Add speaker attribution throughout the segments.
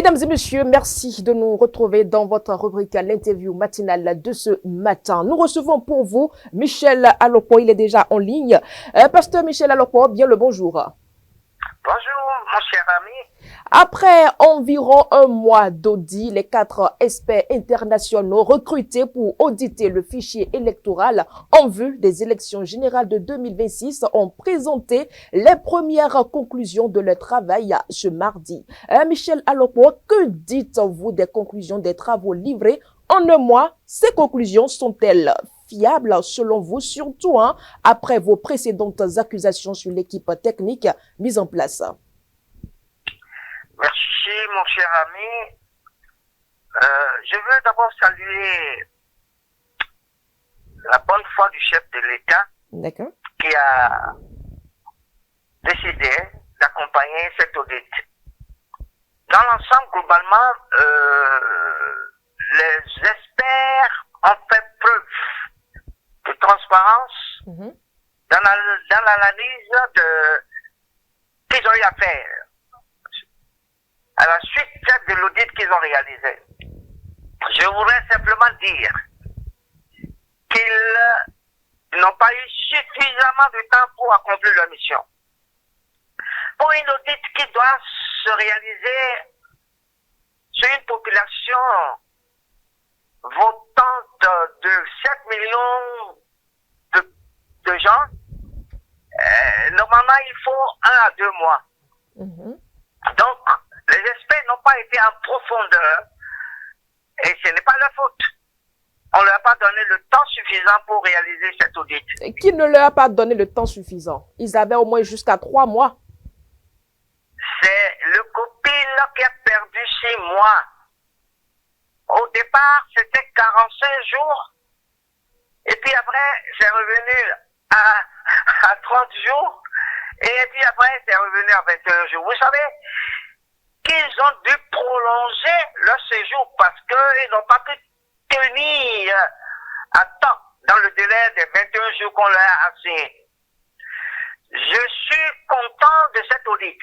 Speaker 1: Mesdames et messieurs, merci de nous retrouver dans votre rubrique l'interview matinale de ce matin. Nous recevons pour vous Michel Alopo, il est déjà en ligne. Pasteur Michel Alopo, bien le bonjour.
Speaker 2: Bonjour, mon cher ami.
Speaker 1: Après environ un mois d'audit, les 4 experts internationaux recrutés pour auditer le fichier électoral en vue des élections générales de 2026 ont présenté les premières conclusions de leur travail ce mardi. Michel Alopo, que dites-vous des conclusions des travaux livrés en un mois? Ces conclusions sont-elles fiables selon vous, surtout après vos précédentes accusations sur l'équipe technique mise en place?
Speaker 2: Merci, mon cher ami. Je veux d'abord saluer la bonne foi du chef de l'État qui a décidé d'accompagner cet audit. Dans l'ensemble, globalement, les experts ont fait preuve de transparence dans l'analyse qu'ils ont eu à faire à la suite de l'audit qu'ils ont réalisé. Je voudrais simplement dire qu'ils n'ont pas eu suffisamment de temps pour accomplir leur mission. Pour une audit qui doit se réaliser sur une population votante de 7 millions de gens, normalement il faut 1 à 2 mois. Donc, les experts n'ont pas été en profondeur et ce n'est pas leur faute. On ne leur a pas donné le temps suffisant pour réaliser cet audit.
Speaker 1: Et qui ne leur a pas donné le temps suffisant? Ils avaient au moins jusqu'à 3 mois.
Speaker 2: C'est le copil qui a perdu 6 mois. Au départ, c'était 45 jours. Et puis après, c'est revenu à 30 jours. Et puis après, c'est revenu à 21 jours. Vous savez qu'ils ont dû prolonger leur séjour parce qu'ils n'ont pas pu tenir à temps dans le délai des 21 jours qu'on leur a assigné. Je suis content de cet audit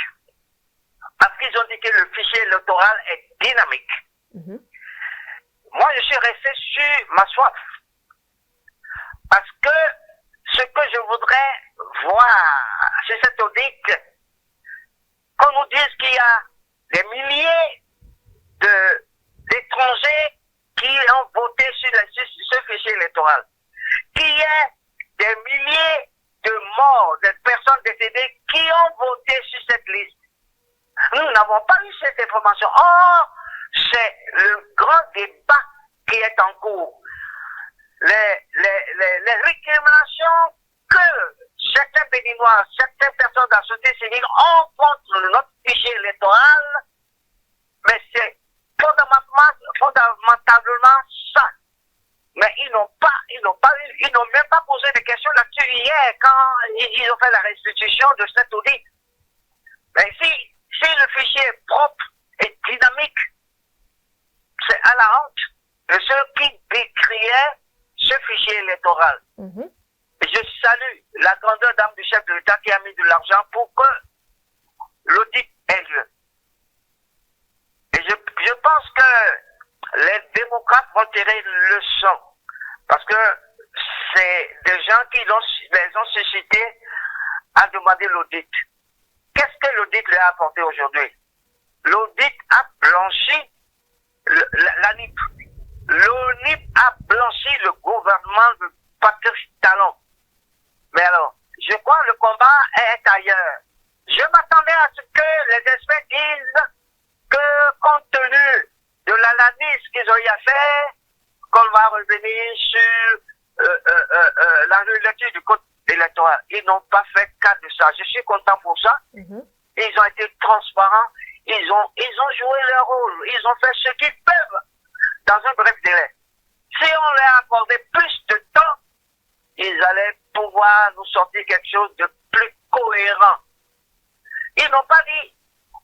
Speaker 2: parce qu'ils ont dit que le fichier électoral est dynamique. Moi, je suis resté sur ma soif parce que ce que je voudrais voir sur cet audit, qu'on nous dise qu'il y a des milliers d'étrangers qui ont voté sur ce fichier électoral, qu'il y ait des milliers de morts, de personnes décédées qui ont voté sur cette liste. Nous n'avons pas eu cette information. Or, c'est le grand débat qui est en cours. Les récriminations que certains Béninois, certaines personnes de la société civile ont contre notre fichier électoral, mais c'est fondamentalement ça. Mais ils n'ont même pas posé de questions là-dessus hier quand ils ont fait la restitution de cet audit. Mais si le fichier est propre et dynamique, c'est à la honte de ceux qui décriaient ce fichier électoral. Je salue la grandeur d'âme du chef de l'État qui a mis de l'argent pour que l'audit ait lieu. Et je pense que les démocrates vont tirer une leçon parce que c'est des gens qui les ont suscités à demander l'audit. Qu'est-ce que l'audit leur a apporté aujourd'hui? L'audit a blanchi la NIP. L'ONIP a blanchi le gouvernement de Patrice Talon. Mais alors, je crois que le combat est ailleurs. Je m'attendais à ce que les experts disent que compte tenu de l'analyse qu'ils ont eu à faire, qu'on va revenir sur la relecture du code électoral. Ils n'ont pas fait cas de ça. Je suis content pour ça. Ils ont été transparents. Ils ont joué leur rôle. Ils ont fait ce qu'ils peuvent dans un bref délai. Si on leur accordait plus de temps, ils allaient pouvoir nous sortir quelque chose de plus cohérent. Ils n'ont pas dit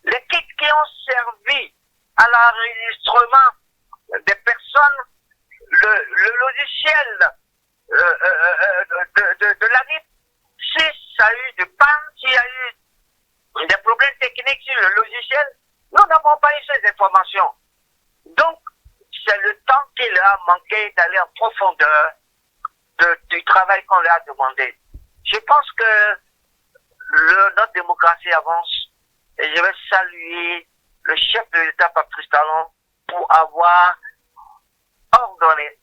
Speaker 2: les kits qui ont servi à l'enregistrement des personnes, le logiciel de l'ANIP, si ça a eu de panne, s'il y a eu des problèmes techniques sur le logiciel, nous Nous n'avons pas eu ces informations. Donc, c'est le temps qu'il leur a manqué d'aller en profondeur du travail qu'on leur a demandé. Je pense que notre démocratie avance et je vais saluer le chef de l'État, Patrice Talon, pour avoir ordonné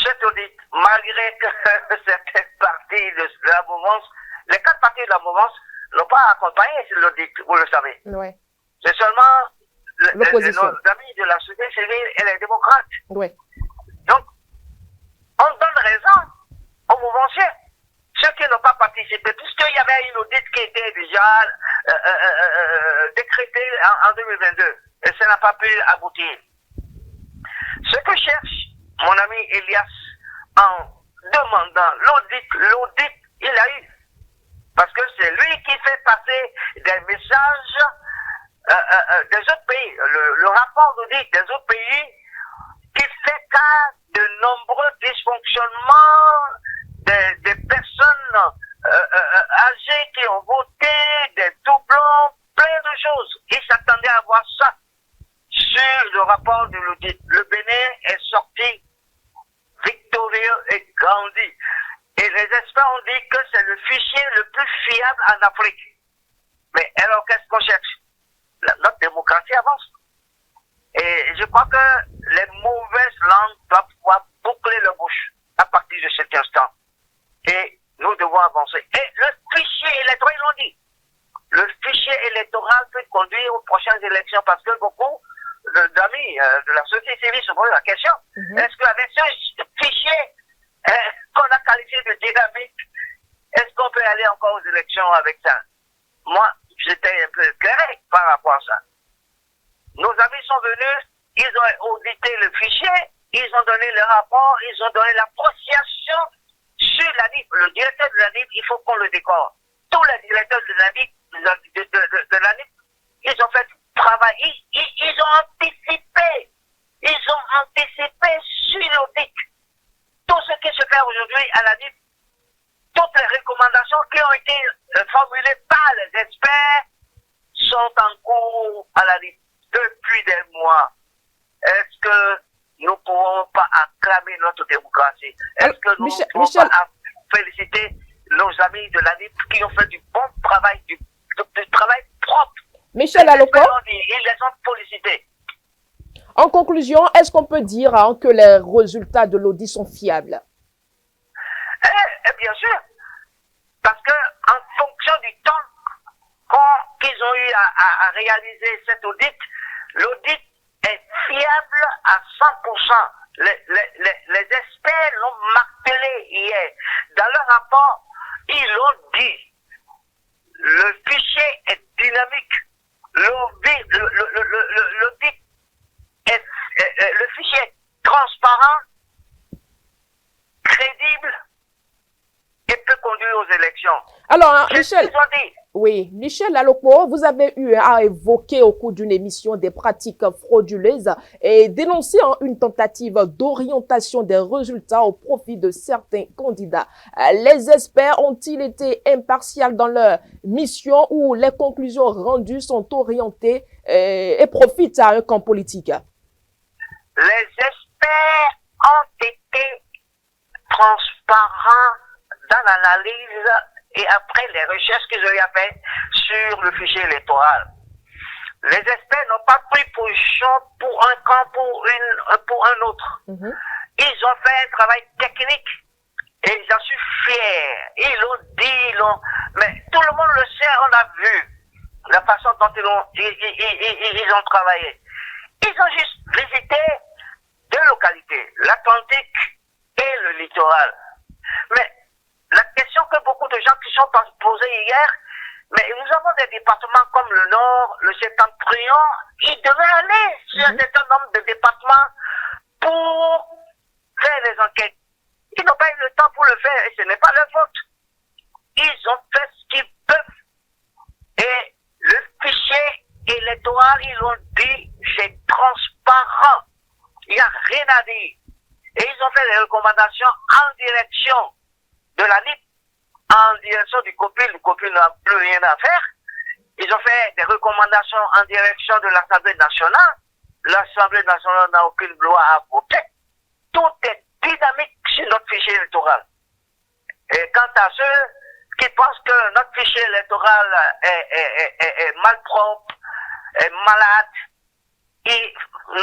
Speaker 2: cet audit, malgré que certaines parties de la mouvance, les 4 parties de la mouvance n'ont pas accompagné l'audit, vous le savez.
Speaker 1: Ouais.
Speaker 2: C'est seulement
Speaker 1: l'opposition,
Speaker 2: nos amis de la société civile et les démocrates.
Speaker 1: Ouais.
Speaker 2: Donc, on donne raison aux mouvanciers, ceux qui n'ont pas participé, puisqu'il y avait une audit qui était déjà décrétée en 2022, et ça n'a pas pu aboutir. Ce que cherche mon ami Elias en demandant l'audit, il a eu. Parce que c'est lui qui fait passer des messages des autres pays, le rapport d'audit des autres pays, qui fait cas de nombreux dysfonctionnements des personnes âgées qui ont voté, des doublons, plein de choses. Ils s'attendaient à voir ça sur le rapport de l'audit. Le Bénin est sorti victorieux et grandi. Et les experts ont dit que c'est le fichier le plus fiable en Afrique. Mais alors, qu'est-ce qu'on cherche? Notre démocratie avance. Et je crois que les mauvaises langues doivent pouvoir boucler leur bouche à partir de cet instant. Et nous devons avancer. Et le fichier électoral, ils l'ont dit. Le fichier électoral peut conduire aux prochaines élections parce que beaucoup d'amis de la société civile se posent la question. Est-ce qu'avec ce fichier qu'on a qualifié de dynamique, est-ce qu'on peut aller encore aux élections avec ça? Moi, j'étais un peu éclairé par rapport à ça. Nos amis sont venus, ils ont audité le fichier, ils ont donné le rapport, ils ont donné l'appréciation sur la NIP. Le directeur de la NIP, il faut qu'on le décore. Tous les directeurs de la NIP, de la NIP, ils ont fait du travail, ils ont anticipé sur l'audit. Tout ce qui se fait aujourd'hui à la NIP, toutes les recommandations qui ont été formulées par les experts sont en cours à la NIP depuis des mois. Est-ce que nous ne pouvons pas acclamer notre démocratie? Est-ce que nous ne pouvons pas féliciter nos amis de la NIP qui ont fait du bon travail, du travail propre?
Speaker 1: Michel Aloko,
Speaker 2: ils les ont félicités.
Speaker 1: En conclusion, est-ce qu'on peut dire que les résultats de l'audit sont fiables?
Speaker 2: Bien sûr. Parce que en fonction du temps qu'ils ont eu à réaliser cet audit, l'audit est fiable à 100%. Les experts l'ont martelé hier. Dans leur rapport, ils l'ont dit. Le fichier est dynamique. L'audit le fichier est transparent, crédible et peut conduire aux élections.
Speaker 1: Alors, Michel Aloko, vous avez eu à évoquer au cours d'une émission des pratiques frauduleuses et dénoncer une tentative d'orientation des résultats au profit de certains candidats. Les experts ont-ils été impartials dans leur mission ou les conclusions rendues sont orientées et profitent à un camp politique?
Speaker 2: Les experts ont été transparents dans l'analyse et après les recherches qu'ils ont faites sur le fichier électoral. Les experts n'ont pas pris position pour un camp, pour un autre. Ils ont fait un travail technique et j'en suis fier. Ils l'ont dit, mais tout le monde le sait, on a vu la façon dont ils ont travaillé. Ils ont juste visité deux localités, l'Atlantique et le littoral. Mais la question que beaucoup de gens qui sont posés hier, mais nous avons des départements comme le Nord, le Septentrion, ils devaient aller sur un certain nombre de départements pour faire des enquêtes. Ils n'ont pas eu le temps pour le faire et ce n'est pas leur faute. Ils ont fait ce qu'ils peuvent. Et le fichier électoral, ils l'ont dit, c'est transparent. Il n'y a rien à dire. Et ils ont fait des recommandations en direction de la NIP, en direction du COPIL. Le COPIL n'a plus rien à faire. Ils ont fait des recommandations en direction de l'Assemblée nationale. L'Assemblée nationale n'a aucune loi à voter. Tout est dynamique sur notre fichier électoral. Et quant à ceux qui pensent que notre fichier électoral est malpropre, est malade, ils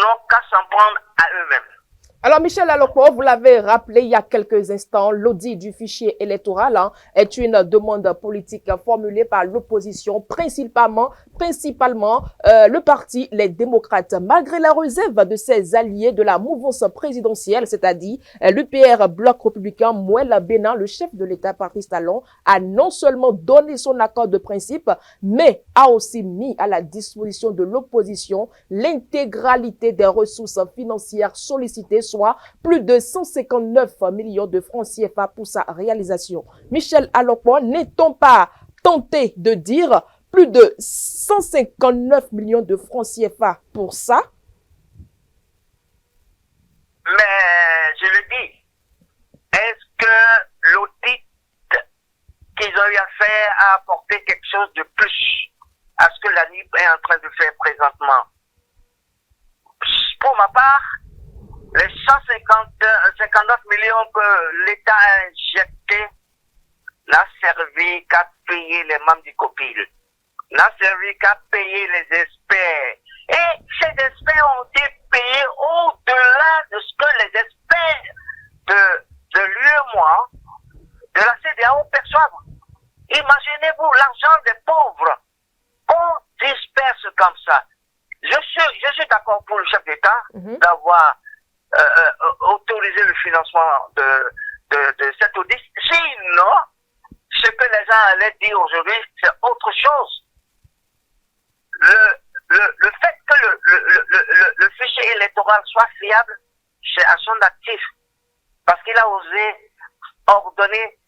Speaker 2: n'ont qu'à s'en prendre à eux-mêmes.
Speaker 1: Alors, Michel Alokpo, vous l'avez rappelé il y a quelques instants, l'audit du fichier électoral est une demande politique formulée par l'opposition, principalement le parti Les Démocrates. Malgré la réserve de ses alliés de la mouvance présidentielle, c'est-à-dire l'UPR Bloc républicain, Mouel Bénin, le chef de l'État Patrice Talon, a non seulement donné son accord de principe, mais a aussi mis à la disposition de l'opposition l'intégralité des ressources financières sollicitées, soit plus de 159 millions de francs CFA pour sa réalisation. Michel Alokpo, n'est-on pas tenté de dire plus de 159 millions de francs CFA pour ça?
Speaker 2: Mais je le dis, est-ce que l'audit qu'ils ont eu à faire a apporté quelque chose de plus à ce que la NIP est en train de faire présentement? Pour ma part, les 159 millions que l'État a injectés n'a servi qu'à payer les membres du COPIL, n'a servi qu'à payer les experts. Et ces experts ont été payés au-delà de ce que les experts de l'UEMOA, de la CEDEAO perçoivent. Imaginez-vous l'argent des pauvres qu'on disperse comme ça. Je suis d'accord pour le chef d'État d'avoir autorisé le financement de cet audit. Sinon, ce que les gens allaient dire aujourd'hui, c'est autre chose. Le fait que le fichier électoral soit fiable, c'est à son actif. Parce qu'il a osé ordonner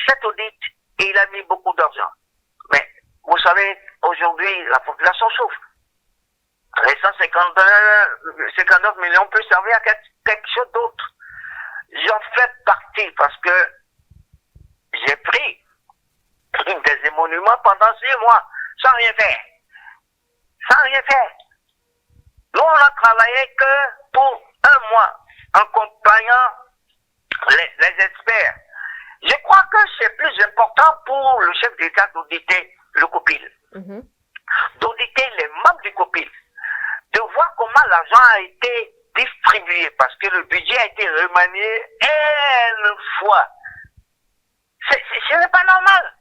Speaker 2: cet audit et il a mis beaucoup d'argent. Mais, vous savez, aujourd'hui, la population souffre. Les 159 millions peuvent servir à quelque chose d'autre. J'en fais partie parce que j'ai pris des émoluments pendant 6 mois sans rien faire. Sans rien faire. Nous, on a travaillé que pour 1 mois en accompagnant les experts. Je crois que c'est plus important pour le chef d'État d'auditer le COPIL, d'auditer les membres du COPIL, de voir comment l'argent a été distribué, parce que le budget a été remanié une fois. Ce n'est pas normal.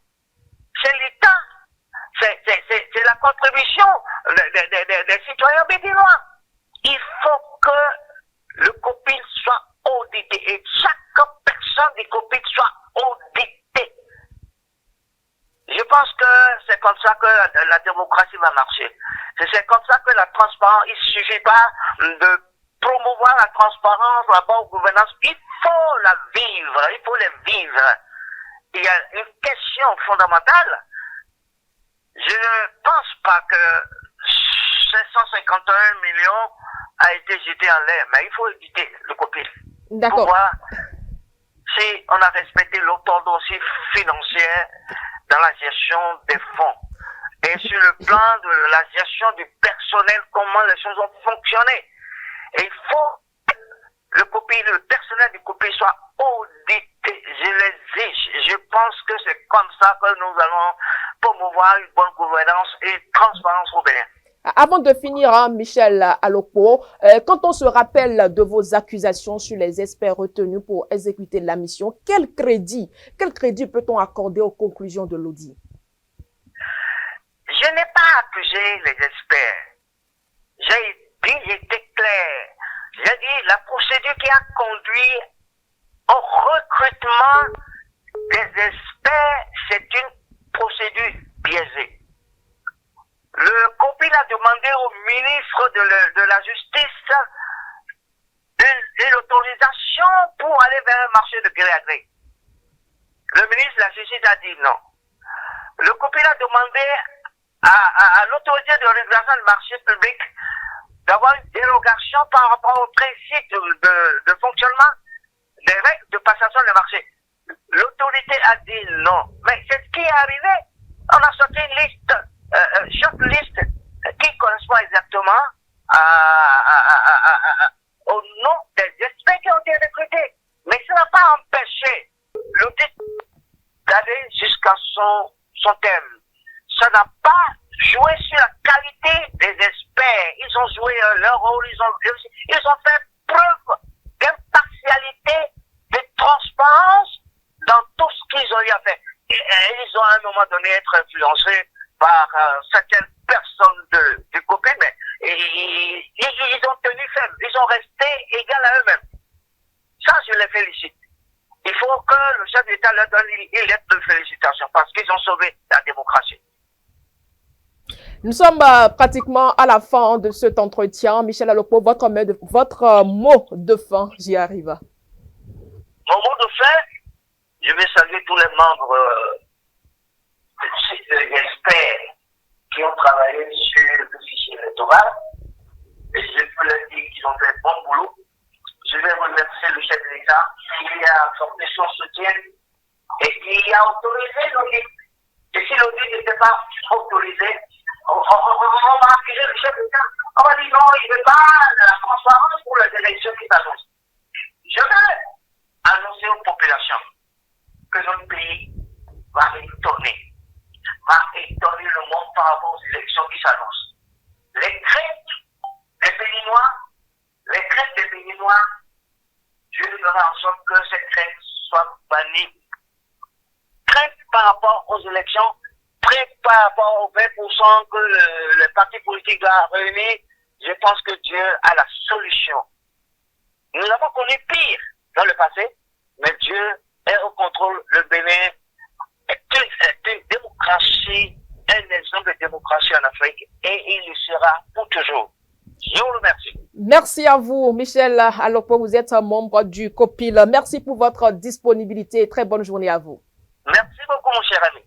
Speaker 2: C'est l'État. C'est la contribution des citoyens béninois. Il faut que le COPIL soit audité et chaque personne du COPIL soit auditée. Je pense que c'est comme ça que la démocratie va marcher. C'est comme ça que la transparence, il ne suffit pas de promouvoir la transparence, la bonne gouvernance. Il faut la vivre, il faut les vivre. Il y a une question fondamentale. Je ne pense pas que ces 151 millions a été jeté en l'air, mais il faut éviter le COPIL.
Speaker 1: D'accord.
Speaker 2: Pour voir si on a respecté l'orthodoxie financière dans la gestion des fonds. Et sur le plan de la gestion du personnel, comment les choses ont fonctionné. Et il faut que le personnel du COPIL soit audité. Je l'exige. Je pense que c'est comme ça que nous allons promouvoir une bonne gouvernance et transparence au Bénin.
Speaker 1: Avant de finir, Michel Alokpo, quand on se rappelle de vos accusations sur les experts retenus pour exécuter la mission, quel crédit peut-on accorder aux conclusions de l'audit?
Speaker 2: Je n'ai pas accusé les experts. J'ai été clair. J'ai dit la procédure qui a conduit au recrutement des experts, c'est une procédure biaisée. Le COPIL a demandé au ministre de la Justice une autorisation pour aller vers un marché de gré à gré. Le ministre de la Justice a dit non. Le COPIL a demandé à l'autorité de régulation du marché public d'avoir une dérogation par rapport au principe de fonctionnement des règles de passation de marché. L'autorité a dit non. Mais c'est ce qui est arrivé. On a sorti une liste shortlist qui correspond exactement au nom des experts qui ont été recrutés. Mais ça n'a pas empêché l'audit d'aller jusqu'à son terme. Ça n'a pas joué sur la qualité des experts. Ils ont joué leur rôle, ils ont fait preuve d'impartialité, de transparence dans tout ce qu'ils ont eu à faire. Et ils ont à un moment donné être influencés par certaines personnes du groupe, mais ils ont tenu ferme, ils ont resté égaux à eux-mêmes. Ça, je les félicite. Il faut que le chef d'État leur donne une lettre de félicitations parce qu'ils ont sauvé la démocratie.
Speaker 1: Nous sommes pratiquement à la fin de cet entretien. Michel Alopo, votre mot de fin, j'y arrive.
Speaker 2: Mon mot de fin, je vais saluer tous les membres experts qui ont travaillé sur le fichier électoral. Et je peux leur dire qu'ils ont fait un bon boulot. Je vais remercier le chef de l'État qui a apporté son soutien et qui a autorisé l'audit. Et si l'audit n'était pas autorisé, on va accuser le chef de l'État. On va dire non, il ne veut pas la transparence pour les élections qui s'annoncent. Je vais annoncer aux populations que notre pays va étonner le monde par rapport aux élections qui s'annoncent. Les craintes des Béninois, je ferai en sorte que ces craintes soient bannies. Craintes par rapport aux élections, craintes par rapport aux 20% que les partis politiques doivent réunir, je pense que Dieu a la solution. Nous avons connu pire dans le passé, mais Dieu est au contrôle. Le Bénin est une démocratie, un exemple de démocratie en Afrique, et il le sera pour toujours. Je vous remercie.
Speaker 1: Merci à vous, Michel Alopo. Vous êtes un membre du COPIL. Merci pour votre disponibilité et très bonne journée à vous.
Speaker 2: Merci beaucoup, mon cher ami.